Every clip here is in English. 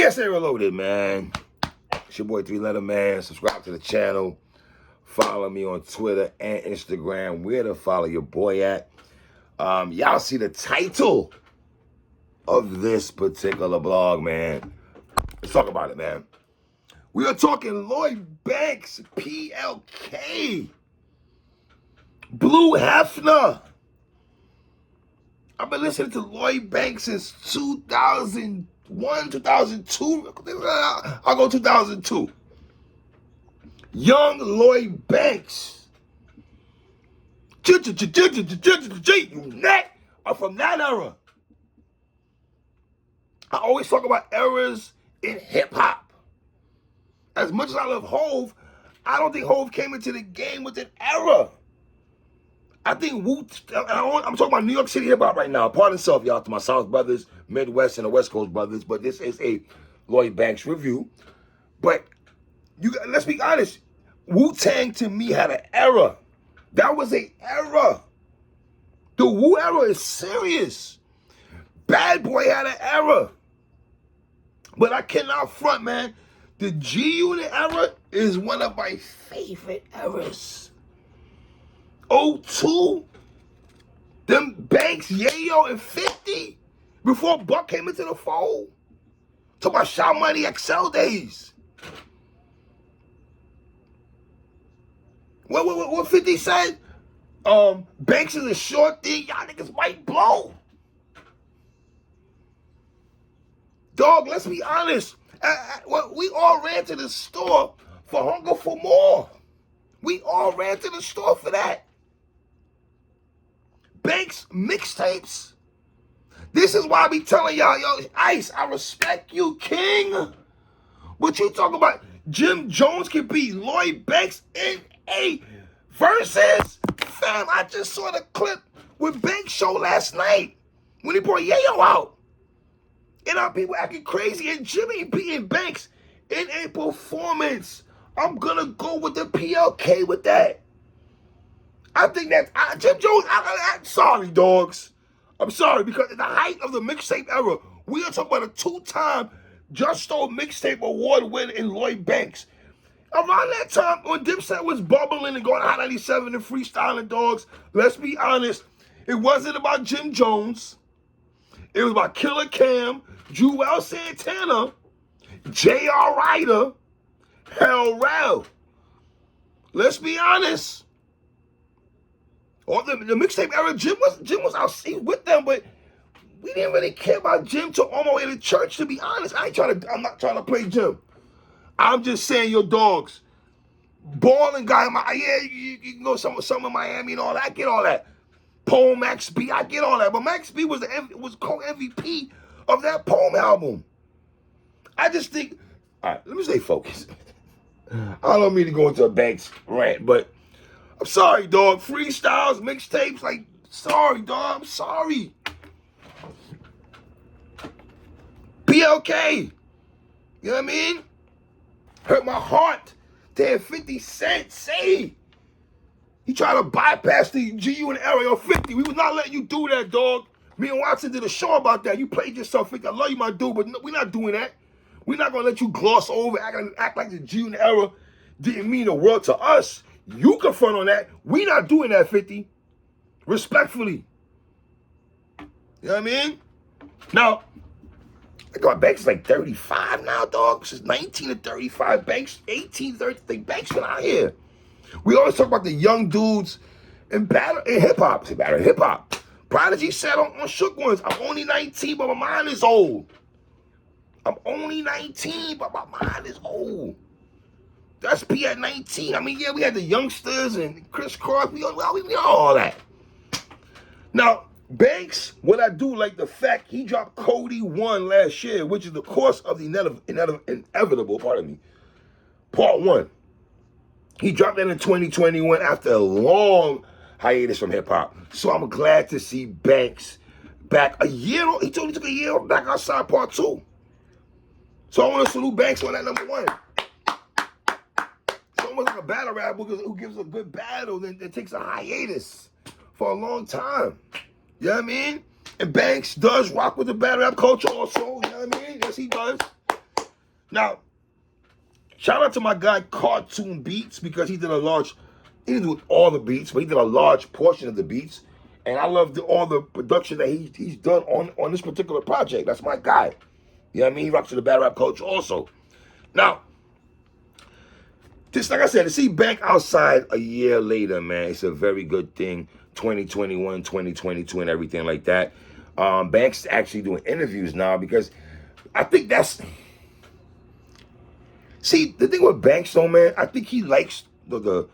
PSA Reloaded, man. It's your boy 3-Letter Man. Subscribe to the channel. Follow me on Twitter and Instagram. Where to follow your boy at. Y'all see the title of this particular blog, man. Let's talk about it, man. We are talking Lloyd Banks, PLK. Blue Hefner. I've been listening to Lloyd Banks since 2001, 2002. I'll go 2002. Young Lloyd Banks. You net are from that era. I always talk about eras in hip-hop. As much as I love Hove, I don't think Hove came into the game with an era. I think I'm talking about New York City hip-hop right now. Pardon self, y'all, to my South brothers, Midwest, and the West Coast brothers, but this is a Lloyd Banks review. But let's be honest, Wu-Tang to me had an era. That was an era. The Wu era is serious. Bad Boy had an era. But I cannot front, man. The GUnit era is one of my favorite eras. 02, them Banks, Yayo, and 50, before Buck came into the fold. Talk about Shout Money XL days. What 50 said? Banks is a short thing, y'all niggas might blow. Dog, let's be honest. We all ran to the store for Hunger for More. We all ran to the store for that. Banks mixtapes. This is why I be telling y'all, yo, Ice, I respect you, King. What you talking about? Jim Jones can beat Lloyd Banks in a versus. Fam, I just saw the clip with Banks show last night when he brought Yayo out. And our people acting crazy, and Jimmy beating Banks in a performance. I'm gonna go with the PLK with that. I think that Jim Jones. I'm sorry, dogs. I'm sorry, because at the height of the mixtape era, we are talking about a 2-time Just Stole Mixtape Award winner in Lloyd Banks. Around that time, when Dipset was bubbling and going Hot 97 and freestyling, dogs, let's be honest, it wasn't about Jim Jones. It was about Killer Cam, Jewel Santana, J.R. Ryder, Hell Rel. Let's be honest. Or the mixtape era, Jim was out with them, but we didn't really care about Jim till on my way to church, to be honest. I'm not trying to play Jim. I'm just saying, your dogs. Balling guy, you can go some in Miami and all that. I get all that. Poem Max B, I get all that. But Max B was co-MVP of that Poem album. I just think, all right, let me stay focused. I don't mean to go into a Banks rant, but I'm sorry, dog. Freestyles, mixtapes, like, sorry, dog. I'm sorry. PLK. You know what I mean? Hurt my heart to hear 50 Cent say he tried to bypass the GUnit era of 50. We was not letting you do that, dog. Me and Watson did a show about that. You played yourself, 50. I love you, my dude, but we're not doing that. We're not going to let you gloss over, act like the GUnit era didn't mean the world to us. You can front on that. We not doing that, 50. Respectfully. You know what I mean? Now, I got Banks like 35 now, dog. Since 19 to 35, Banks, 18 to 30, Banks been out here. We always talk about the young dudes in hip-hop. Say battle hip-hop. Prodigy said on Shook Ones, I'm only 19, but my mind is old. I'm only 19, but my mind is old. That's P at 19. I mean, yeah, we had the youngsters and Chris Cross. We all that. Now, Banks, what I do like the fact he dropped Cody 1 last year, which is the course of the inevitable, part 1. He dropped that in 2021 after a long hiatus from hip-hop. So I'm glad to see Banks back a year. He told me he took a year back outside part 2. So I want to salute Banks on that number 1. It's almost like a battle rapper who gives a good battle, then takes a hiatus for a long time. You know what I mean? And Banks does rock with the battle rap culture also. You know what I mean? Yes, he does. Now, shout out to my guy Cartoon Beats, because he didn't do all the beats, but he did a large portion of the beats. And I love all the production that he's done on this particular project. That's my guy. You know what I mean? He rocks to the battle rap culture also. Now, just like I said, to see Bank outside a year later, man, it's a very good thing. 2021, 2022, and everything like that. Bank's actually doing interviews now, because I think that's... See, the thing with Banks, though, man, I think he likes the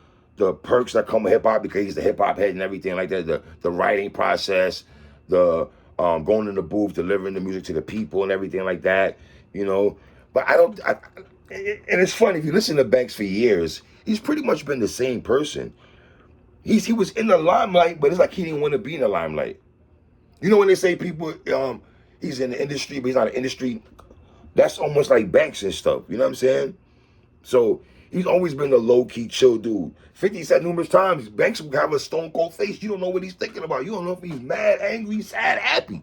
perks that come with hip-hop, because he's the hip-hop head and everything like that. The writing process, the going in the booth, delivering the music to the people and everything like that, you know. But and it's funny, if you listen to Banks for years, he's pretty much been the same person. He was in the limelight, but it's like he didn't want to be in the limelight. You know when they say people, he's in the industry, but he's not in the industry? That's almost like Banks and stuff, you know what I'm saying? So he's always been a low-key, chill dude. 50 said numerous times, Banks will have a stone-cold face. You don't know what he's thinking about. You don't know if he's mad, angry, sad, happy.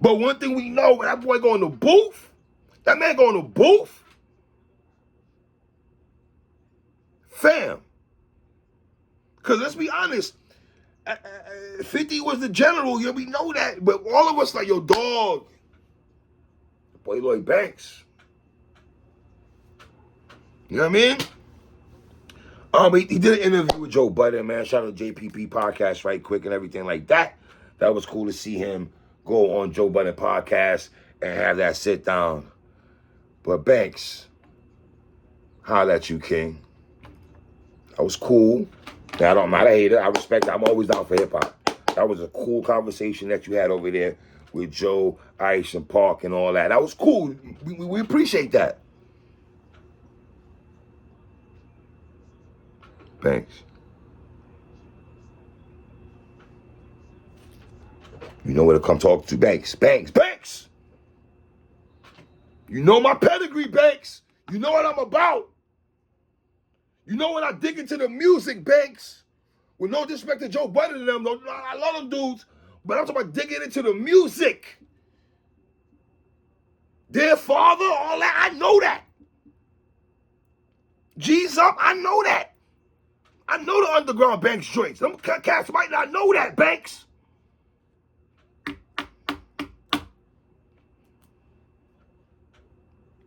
But one thing we know, when that boy go in the booth, that man go in the booth, fam. Because let's be honest, 50 was the general, yeah, we know that. But all of us like, yo, dog, boy Lloyd Banks. You know what I mean? He did an interview with Joe Budden, man. Shout out to JPP podcast right quick and everything like that. That was cool to see him go on Joe Budden podcast and have that sit down. But Banks, holla at you, King. That was cool. Now, I'm not a hater. I respect it. I'm always down for hip-hop. That was a cool conversation that you had over there with Joe, Ice, and Park and all that. That was cool. We appreciate that. Banks. You know where to come talk to. Banks. Banks! You know my pedigree, Banks. You know what I'm about. You know when I dig into the music, Banks. With no disrespect to Joe Budden and them, I love them dudes, but I'm talking about digging into the music. Dear Father, all that, I know that. G's Up, I know that. I know the underground Banks joints. Them cats might not know that, Banks.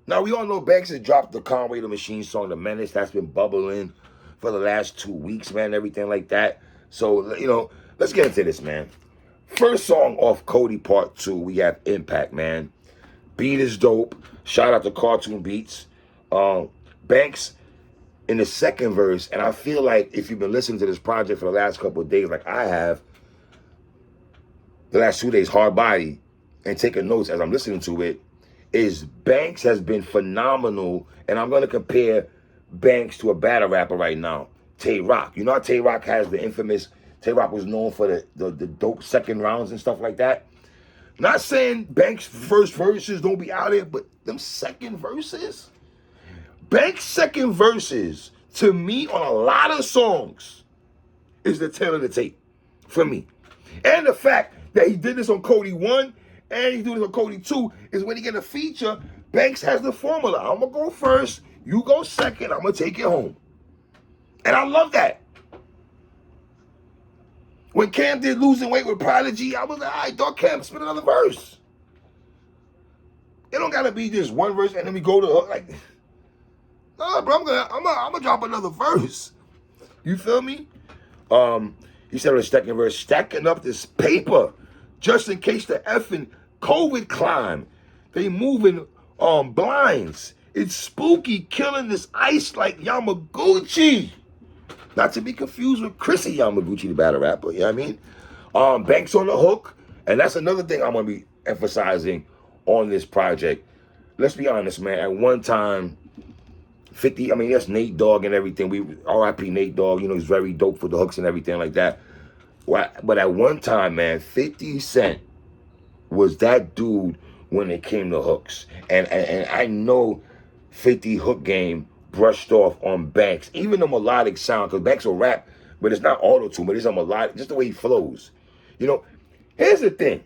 Now, we all know Banks has dropped the Conway the Machine song, The Menace. That's been bubbling for the last 2 weeks, man, everything like that. So, you know, let's get into this, man. First song off Cody Part 2, we have Impact, man. Beat is dope. Shout out to Cartoon Beats. Banks in the second verse, and I feel like if you've been listening to this project for the last couple of days, like I have, the last 2 days, hard body, and taking notes as I'm listening to it, is Banks has been phenomenal, and I'm going to compare Banks to a battle rapper right now, Tay Rock. You know how Tay Rock has the infamous, Tay Rock was known for the dope second rounds and stuff like that. Not saying Banks' first verses don't be out there, but them second verses, Banks' second verses, to me, on a lot of songs, is the tail of the tape, for me. And the fact that he did this on Cody 1, and he's doing this on Cody 2, is when he get a feature, Banks has the formula. I'm going to go first, you go second, I'm going to take it home. And I love that. When Cam did Losing Weight with Prodigy, I was like, all right, dog, Cam, spit another verse. It don't got to be just one verse and then we go to, like, no, bro, I'm gonna drop another verse. You feel me? He said on the second verse, stacking up this paper just in case the effing COVID climb. They moving blinds. It's spooky, killing this ice like Yamaguchi. Not to be confused with Chrissy Yamaguchi, the battle rapper. You know what I mean? Banks on the hook. And that's another thing I'm going to be emphasizing on this project. Let's be honest, man. At one time, 50, I mean, that's Nate Dogg and everything. R.I.P. Nate Dogg, you know, he's very dope for the hooks and everything like that. But at one time, man, 50 Cent was that dude when it came to hooks. And I know 50 hook game brushed off on Banks. Even the melodic sound, because Banks will rap, but it's not auto-tune, but it's a melodic, just the way he flows. You know, here's the thing.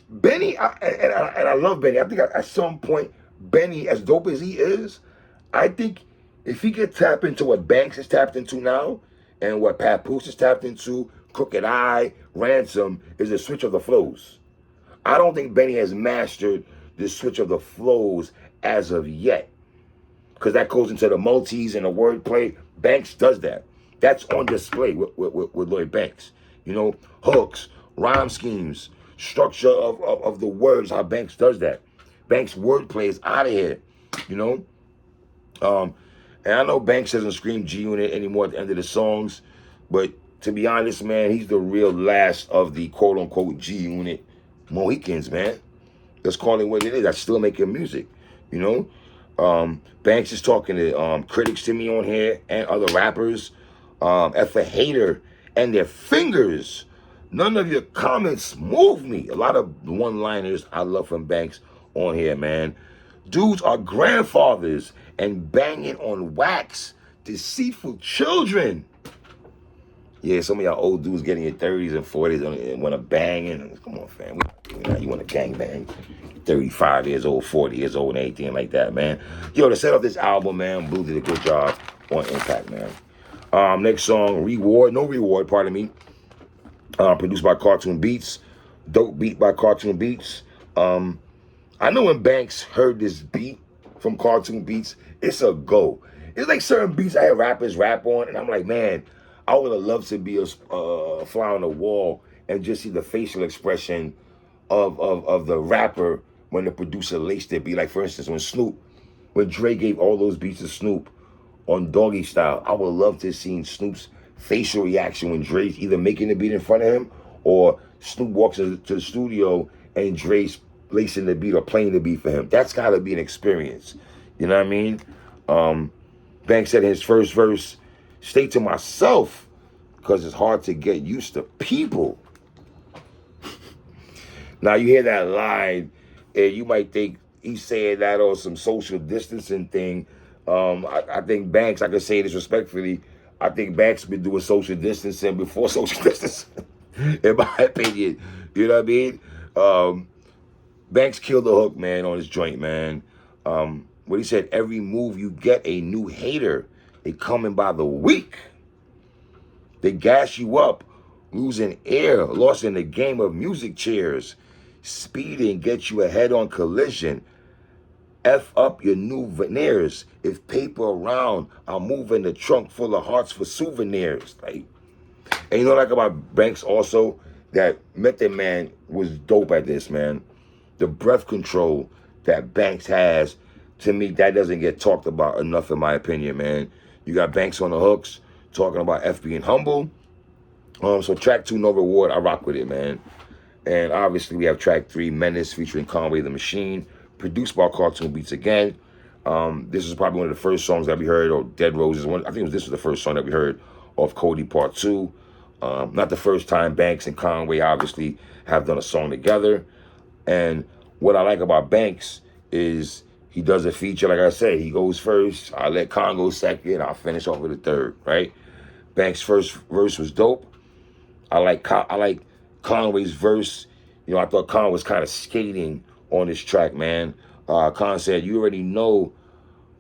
Benny, and I love Benny. I think at some point, Benny, as dope as he is, I think if he could tap into what Banks is tapped into now, and what Papoose is tapped into, Crooked Eye, Ransom, is a switch of the flows. I don't think Benny has mastered the switch of the flows as of yet, because that goes into the multis and the wordplay. Banks does that. That's on display with Lloyd Banks. You know, hooks, rhyme schemes, structure of the words, how Banks does that. Banks' wordplay is out of here, you know? And I know Banks doesn't scream GUnit anymore at the end of the songs, but to be honest, man, he's the real last of the quote-unquote GUnit Mohicans, man. Let's call it what it is. That's still making music, you know? Banks is talking to critics to me on here and other rappers. F a hater and their fingers. None of your comments move me. A lot of one-liners I love from Banks on here, man. Dudes are grandfathers and banging on wax. Deceitful children. Yeah, some of y'all old dudes getting in your 30s and 40s and want to bang. And come on, fam. You want to gang bang. 35 years old, 40 years old, and anything like that, man. Yo, to set up this album, man, Blue did a good job on Impact, man. Next song, Reward. No Reward, pardon me. Produced by Cartoon Beats. Dope beat by Cartoon Beats. I know when Banks heard this beat from Cartoon Beats, it's a go. It's like certain beats I hear rappers rap on, and I'm like, man, I would have loved to be a fly on the wall and just see the facial expression of the rapper when the producer laced it. Be like, for instance, when Dre gave all those beats to Snoop on Doggy Style, I would love to see Snoop's facial reaction when Dre's either making the beat in front of him or Snoop walks into the studio and Dre's lacing the beat or playing the beat for him. That's got to be an experience. You know what I mean? Banks said in his first verse, "Stay to myself because it's hard to get used to people." Now you hear that line and you might think he's saying that on some social distancing thing. I think Banks, I can say this respectfully, I think Banks been doing social distancing before social distancing, in my opinion. You know what I mean? Banks killed the hook, man, on his joint, man. What he said, every move you get a new hater. They coming by the week. They gas you up, losing air, lost in the game of music chairs. Speeding gets you a head-on collision. F up your new veneers. If paper around, I'm moving the trunk full of hearts for souvenirs. Like, and you know, like about Banks also, that Method Man was dope at this, man. The breath control that Banks has, to me, that doesn't get talked about enough, in my opinion, man. You got Banks on the hooks talking about F being humble. So track 2, No Reward, I rock with it, man. And obviously we have track 3, Menace, featuring Conway the Machine, produced by Cartoon Beats again. This is probably one of the first songs that we heard, or Dead Roses. I think this was the first song that we heard of Cody Part 2. Not the first time Banks and Conway obviously have done a song together. And what I like about Banks is he does a feature, like I said, he goes first, I let Con go second, I'll finish off with the third, right? Banks' first verse was dope. I like Conway's verse. You know, I thought Con was kind of skating on this track, man. Con said, you already know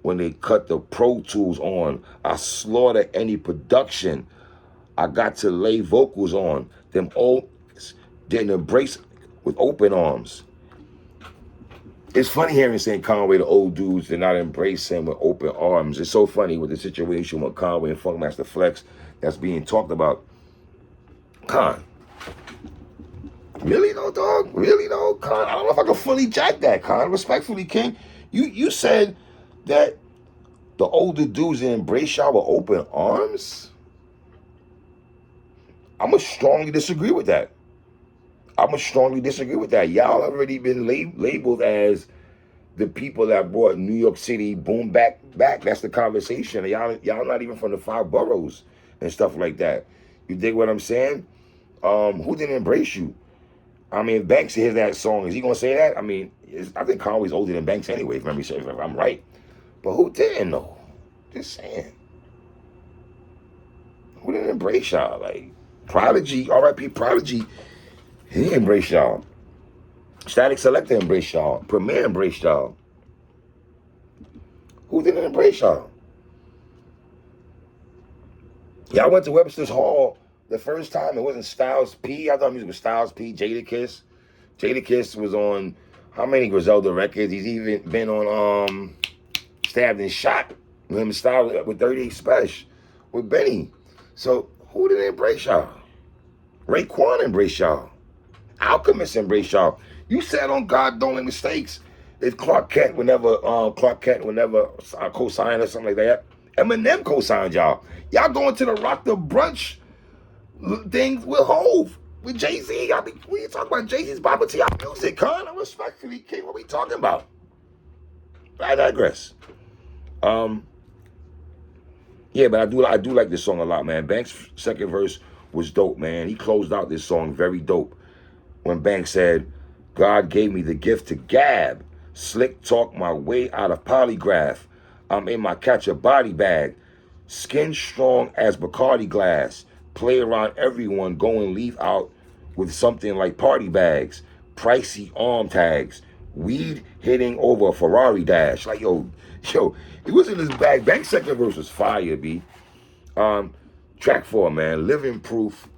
when they cut the Pro Tools on, I slaughter any production. I got to lay vocals on. Them old didn't embrace with open arms. It's funny hearing saying Conway, the old dudes, did not embrace him with open arms. It's so funny with the situation with Conway and Funkmaster Flex that's being talked about. Con. Really though, dog? Really though, Con? I don't know if I can fully jack that, Con. Respectfully, King. You said that the older dudes didn't embrace y'all with open arms? I'm going to strongly disagree with that. Y'all already been labeled as the people that brought New York City boom back. That's the conversation. Y'all not even from the 5 boroughs and stuff like that. You dig what I'm saying? Who didn't embrace you? I mean, if Banks hears that song, is he gonna say that? I mean, I think Conway's older than Banks anyway, if I'm right. But who didn't know? Just saying. Who didn't embrace y'all? Like Prodigy, R.I.P. Prodigy. He embraced y'all. Static Selector embraced y'all. Premier embraced y'all. Who didn't embrace y'all? Yeah, I went to Webster's Hall the first time. It wasn't Styles P. I thought music was Styles P. Jadakiss. Jadakiss was on how many Griselda records? He's even been on Stabbed and Shot with him and Styles with 38 Special with Benny. So who didn't embrace y'all? Raekwon embraced y'all. Alchemist embraced y'all. You said on God Don't Make Mistakes if Clark Kent would never co-sign or something like that. Eminem co-signed y'all. Y'all going to the Rock the Brunch things with Hove, with Jay-Z. Y'all be, what you talking about? Jay-Z's Bible to y'all music, huh? I respectfully, King, what we talking about? I digress. Yeah, but I do like this song a lot, man. Banks' second verse was dope, man. He closed out this song very dope when Banks said, God gave me the gift to gab, slick talk my way out of polygraph. I'm in my catch a body bag, skin strong as Bacardi glass, play around everyone, go and leave out with something like party bags, pricey arm tags, weed hitting over a Ferrari dash. Like, yo, it was in his bag. Banks' second verse was fire, B. Track 4, man, Living Proof.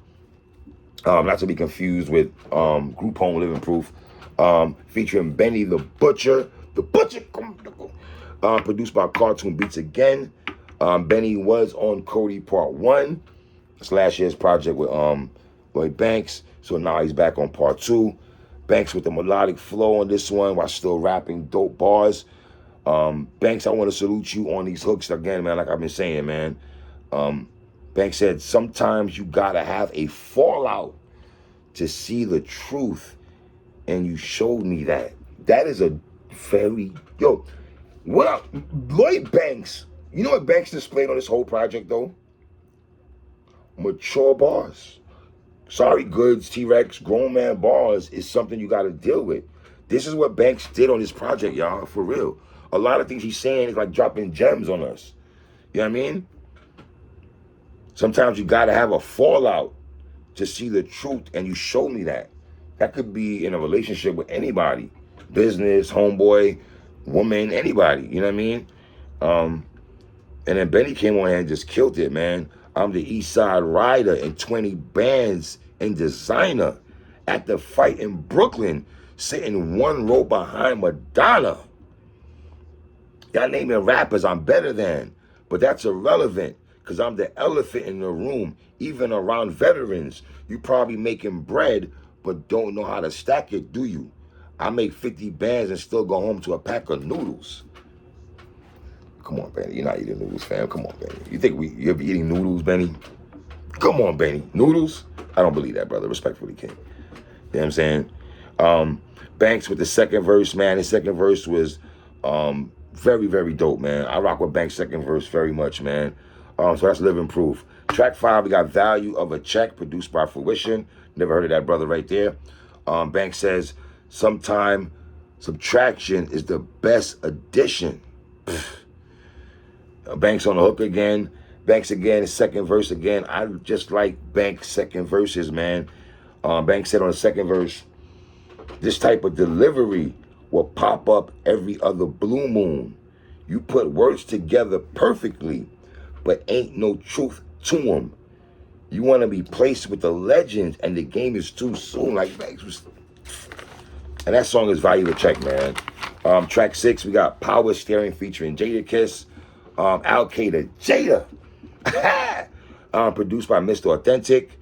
Not to be confused with Group Home Living Proof, featuring Benny the Butcher. Produced by Cartoon Beats again. Benny was on Cody Part 1. It's last year's project with Lloyd Banks. So now he's back on Part 2. Banks with the melodic flow on this one while still rapping dope bars. Banks, I want to salute you on these hooks again, man, like I've been saying, man. Banks said, sometimes you gotta have a fallout to see the truth, and you showed me that. That is a very, Lloyd Banks, you know what Banks displayed on this whole project, though? Mature bars. Sorry Goods, T-Rex, grown man bars is something you gotta deal with. This is what Banks did on this project, y'all, for real. A lot of things he's saying is like dropping gems on us. You know what I mean? Sometimes you gotta have a fallout to see the truth, and you show me that. That could be in a relationship with anybody. Business, homeboy, woman, anybody. You know what I mean? And then Benny came on here and just killed it, man. I'm the East Side Rider in 20 bands and designer at the fight in Brooklyn, sitting one row behind Madonna. Y'all naming rappers I'm better than, but that's irrelevant because I'm the elephant in the room, even around veterans. You probably making bread, but don't know how to stack it, do you? I make 50 bands and still go home to a pack of noodles. Come on, Benny. You're not eating noodles, fam. Come on, Benny. You think you'll be eating noodles, Benny? Come on, Benny. Noodles? I don't believe that, brother. Respectfully, King. You know what I'm saying? Banks with the second verse, man. His second verse was very, very dope, man. I rock with Banks' second verse very much, man. So that's Living Proof. Track 5, we got Value of a Check, produced by Fruition. Never heard of that brother right there. Banks says, sometime subtraction is the best addition. Banks on the hook again. Banks again, his second verse again. I just like Banks' second verses, man. Banks said on the second verse, this type of delivery will pop up every other blue moon. You put words together perfectly, but ain't no truth to them. You want to be placed with the legends, and the game is too soon. Like Banks was, and that song is Value a Check, man. Track 6, we got Power Steering featuring Jadakiss. Al-Qaeda Jada. Produced by Mr. Authentic.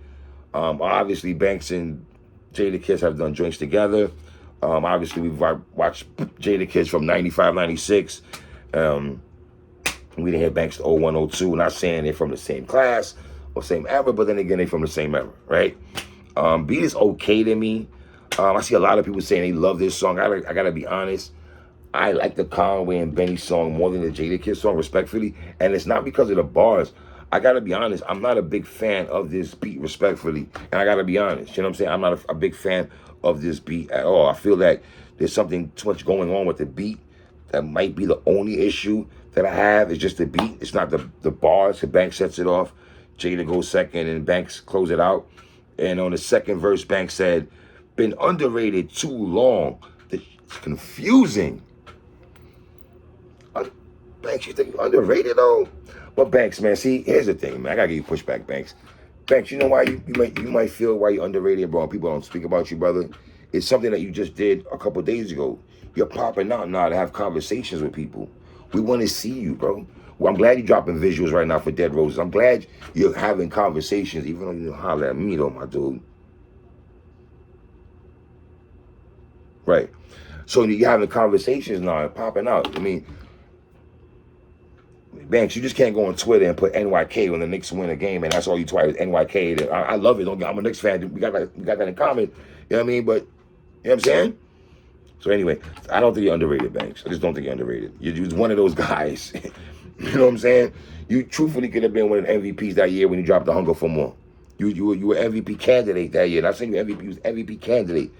Obviously, Banks and Jadakiss have done joints together. Obviously, we've watched Jadakiss from 95, 96. We didn't hear Banks to 01, 02. Not saying they're from the same class or same era, but then again, they're from the same era, right? Beat is okay to me. I see a lot of people saying they love this song. I gotta be honest. I like the Conway and Benny song more than the Jadakiss song, respectfully. And it's not because of the bars. I got to be honest. I'm not a big fan of this beat, respectfully. And I got to be honest. You know what I'm saying? I'm not a big fan of this beat at all. I feel that there's something too much going on with the beat. That might be the only issue that I have. It's just the beat. It's not the bars. The Banks sets it off. Jada goes second and Banks close it out. And on the second verse, Banks said, been underrated too long. It's confusing. Banks, you think you underrated though? But Banks, man, see, here's the thing, man. I gotta give you pushback, Banks. Banks, you know why you might feel why you're underrated, bro, and people don't speak about you, brother? It's something that you just did a couple days ago. You're popping out now to have conversations with people. We want to see you, bro. Well, I'm glad you're dropping visuals right now for Dead Roses. I'm glad you're having conversations, even though you don't holler at me, though, my dude. Right. So you're having conversations now and popping out. I mean, Banks, you just can't go on Twitter and put NYK when the Knicks win a game, and that's all you try is NYK. I love it. I'm a Knicks fan. We got that in common. You know what I mean? But, you know what I'm saying? So anyway, I don't think you're underrated, Banks. I just don't think you're underrated. You're one of those guys. You know what I'm saying? You truthfully could have been one of the MVPs that year when you dropped the Hunger for More. You were MVP candidate that year. Not saying you MVP, you was MVP candidate.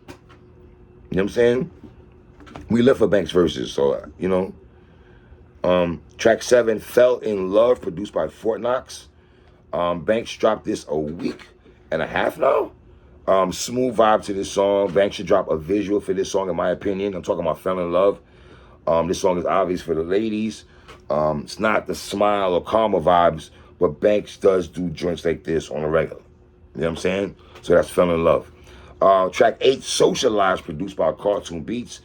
You know what I'm saying? We live for Banks verses, so, you know. Track 7, Fell in Love, produced by Fort Knox. Banks dropped this a week and a half now. Smooth vibe to this song. Banks should drop a visual for this song, in my opinion. I'm talking about Fell in Love. This song is obvious for the ladies. It's not the Smile or Karma vibes, but Banks does do joints like this on a regular. You know what I'm saying? So that's Fell in Love. Track 8, Socialize, produced by Cartoon Beats.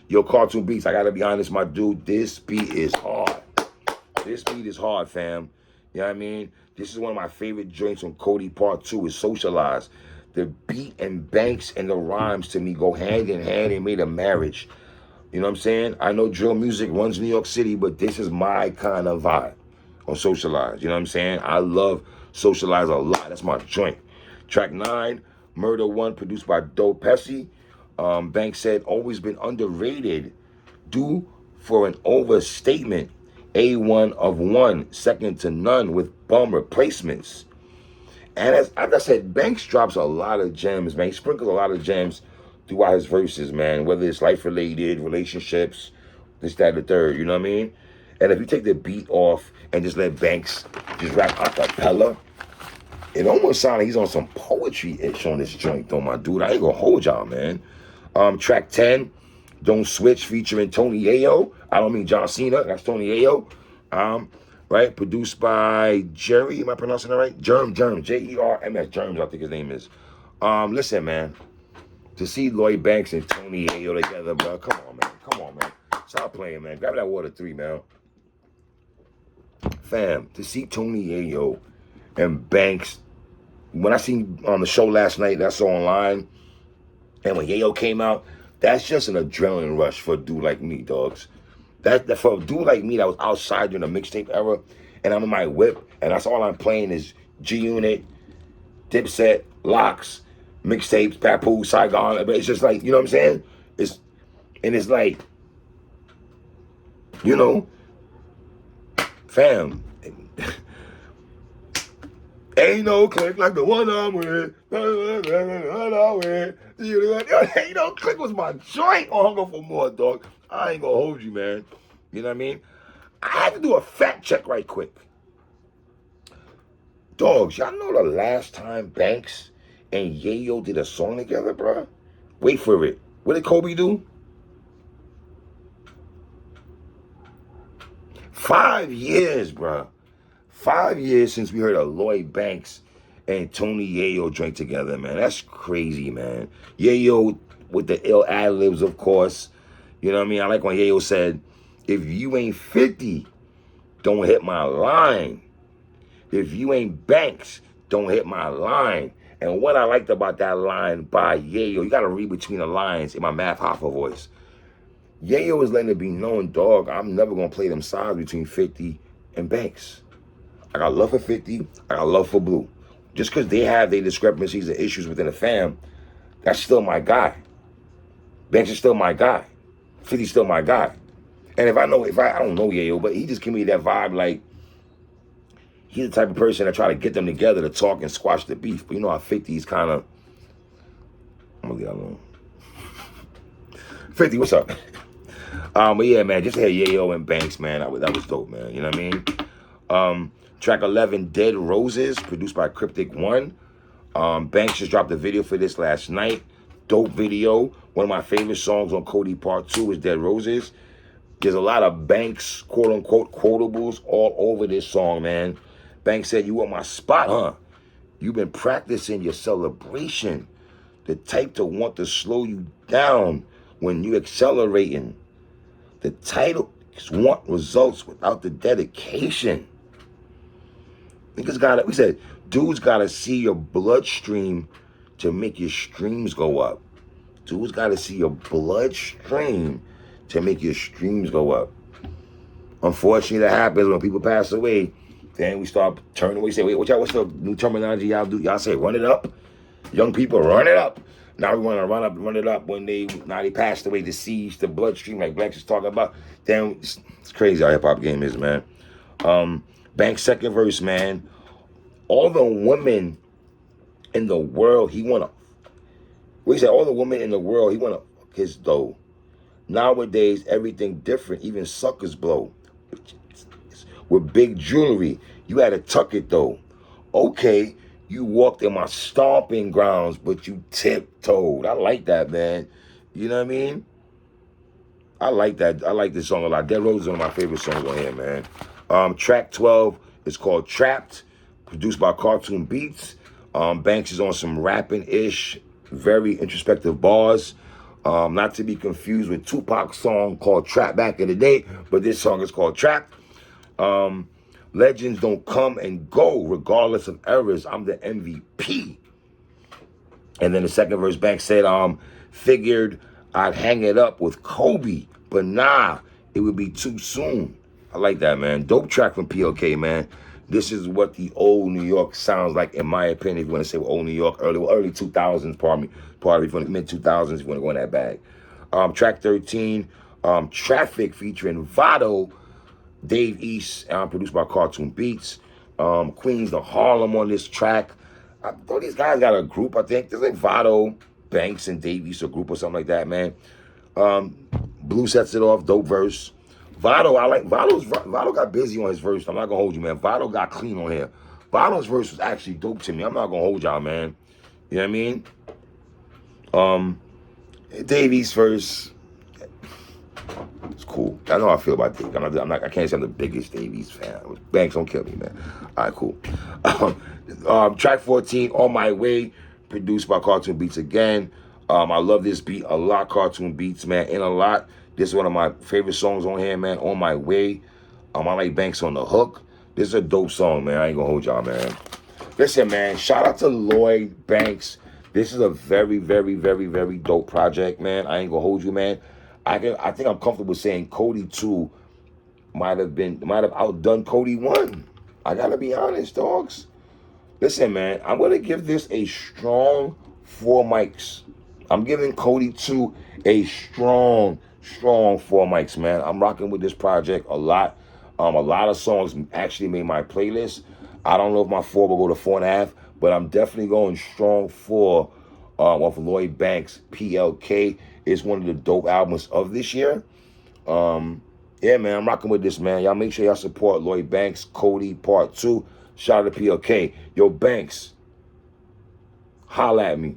Yo, Cartoon Beats, I gotta be honest, my dude, this beat is hard. This beat is hard, fam. You know what I mean? This is one of my favorite joints on Cody Part 2 is Socialize. The beat and Banks and the rhymes to me go hand in hand and made a marriage. You know what I'm saying? I know drill music runs New York City, but this is my kind of vibe on Socialize. You know what I'm saying? I love Socialize a lot. That's my joint. Track 9, Murder 1, produced by Dope Pesci. Banks said, always been underrated due for an overstatement. A1 of 1, second to none with bum replacements. And as I said, Banks drops a lot of gems, man. He sprinkles a lot of gems throughout his verses, man. Whether it's life-related, relationships, this, that, the third, you know what I mean? And if you take the beat off and just let Banks just rap a cappella, it almost sounds like he's on some poetry-ish on this joint, though, my dude. I ain't gonna hold y'all, man. Track 10, Don't Switch, featuring Tony Yayo. I don't mean John Cena, that's Tony Yayo. Right, produced by Jerry, am I pronouncing that right? Germs, Jerms, Germs, I think his name is. Listen, man, to see Lloyd Banks and Tony Yayo together, bro, come on, man. Stop playing, man. Grab that water 3, man. Fam, to see Tony Yayo and Banks, when I seen on the show last night, that's online, and when Yayo came out, that's just an adrenaline rush for a dude like me, dogs. That for a dude like me that was outside during the mixtape era, and I'm in my whip, and that's all I'm playing is GUnit, Dipset, Locks, mixtapes, Papoose, Saigon. But it's just like, you know what I'm saying? It's like, you know, fam. Ain't no click like the one I'm with. Ain't no click was my joint on Hunger for More, dog. I ain't gonna hold you, man. You know what I mean? I had to do a fact check right quick. Dogs, y'all know the last time Banks and Yayo did a song together, bruh? Wait for it. What did Kobe do? 5 years, bruh. 5 years since we heard a Lloyd Banks and Tony Yayo joint together, man. That's crazy, man. Yayo with the ill ad-libs, of course. You know what I mean? I like when Yayo said, if you ain't 50, don't hit my line. If you ain't Banks, don't hit my line. And what I liked about that line by Yayo, you got to read between the lines in my Math Hopper voice. Yayo is letting it be known, dog, I'm never going to play them sides between 50 and Banks. I got love for 50. I got love for Blue. Just because they have their discrepancies and issues within the fam, that's still my guy. Banks is still my guy. 50's still my guy. And I don't know Yayo, but he just give me that vibe like he's the type of person that try to get them together to talk and squash the beef. But you know how 50's kind of, I'm gonna leave that alone. 50, what's up? But yeah, man, just to hear Yayo and Banks, man, that was dope, man. You know what I mean? Track 11, Dead Roses, produced by Cryptic One. Banks just dropped a video for this last night. Dope video. One of my favorite songs on Cody Part 2 is Dead Roses. There's a lot of Banks, quote unquote, quotables all over this song, man. Banks said, "You want my spot, huh? You've been practicing your celebration. The type to want to slow you down when you accelerating. The title is want results without the dedication. Niggas gotta, we said, dudes gotta see your bloodstream to make your streams go up. Dudes gotta see your bloodstream to make your streams go up. Unfortunately, that happens when people pass away. Then we start turning away, say, wait, what's the new terminology y'all do? Y'all say, run it up? Young people, run it up. Now we want to run it up when they passed away, deceased, the bloodstream, like Blacks is talking about. Then it's crazy how hip-hop game is, man. Bank's second verse, man. All the women in the world, he want to, we said all the women in the world, he want to fuck his dough. Nowadays, everything different, even suckers blow. With big jewelry, you had to tuck it though. Okay, you walked in my stomping grounds, but you tiptoed. I like that, man. You know what I mean? I like that. I like this song a lot. Dead Rose is one of my favorite songs on here, man. Track 12 is called Trapped, produced by Cartoon Beats. Banks is on some rapping-ish, very introspective bars. Not to be confused with Tupac's song called Trap back in the day, but this song is called Trapped. Legends don't come and go regardless of errors. I'm the MVP. And then the second verse, Banks said, figured I'd hang it up with Kobe, but nah, it would be too soon. I like that, man. Dope track from PLK, man. This is what the old New York sounds like, in my opinion. If you want to say old New York, early 2000s, pardon me. Probably from the mid 2000s, if you want to go in that bag. Track 13, Traffic featuring Vado, Dave East, produced by Cartoon Beats. Queens the Harlem on this track. I thought these guys got a group, I think. There's like Vado, Banks, and Dave East, a group or something like that, man. Blue sets it off, dope verse. Vado, I like Vado got busy on his verse. I'm not gonna hold you, man. Vado got clean on here. Vado's verse was actually dope to me. I'm not gonna hold y'all, man. You know what I mean? Dave East verse. It's cool. I know how I feel about Dave. I can't say I'm the biggest Dave East fan. Banks, don't kill me, man. All right, cool. Track 14, On My Way, produced by Cartoon Beats again. I love this beat a lot, Cartoon Beats, man. In a lot. This is one of my favorite songs on here, man. On My Way. I like Banks on the hook. This is a dope song, man. I ain't gonna hold y'all, man. Listen, man, shout out to Lloyd, Banks. This is a very, very, very, very dope project, man. I ain't gonna hold you, man. I think I'm comfortable saying Cody 2 might have outdone Cody 1. I gotta be honest, dogs. Listen, man, I'm gonna give this a strong 4 mics. I'm giving Cody 2 a strong 4 mics, man. I'm rocking with this project a lot. A lot of songs actually made my playlist. I don't know if my 4 will go to 4.5, but I'm definitely going strong 4 off of Lloyd Banks. PLK is one of the dope albums of this year. Yeah, man, I'm rocking with this, man. Y'all make sure y'all support Lloyd Banks, Cody Part 2. Shout out to PLK. Yo, Banks, holla at me.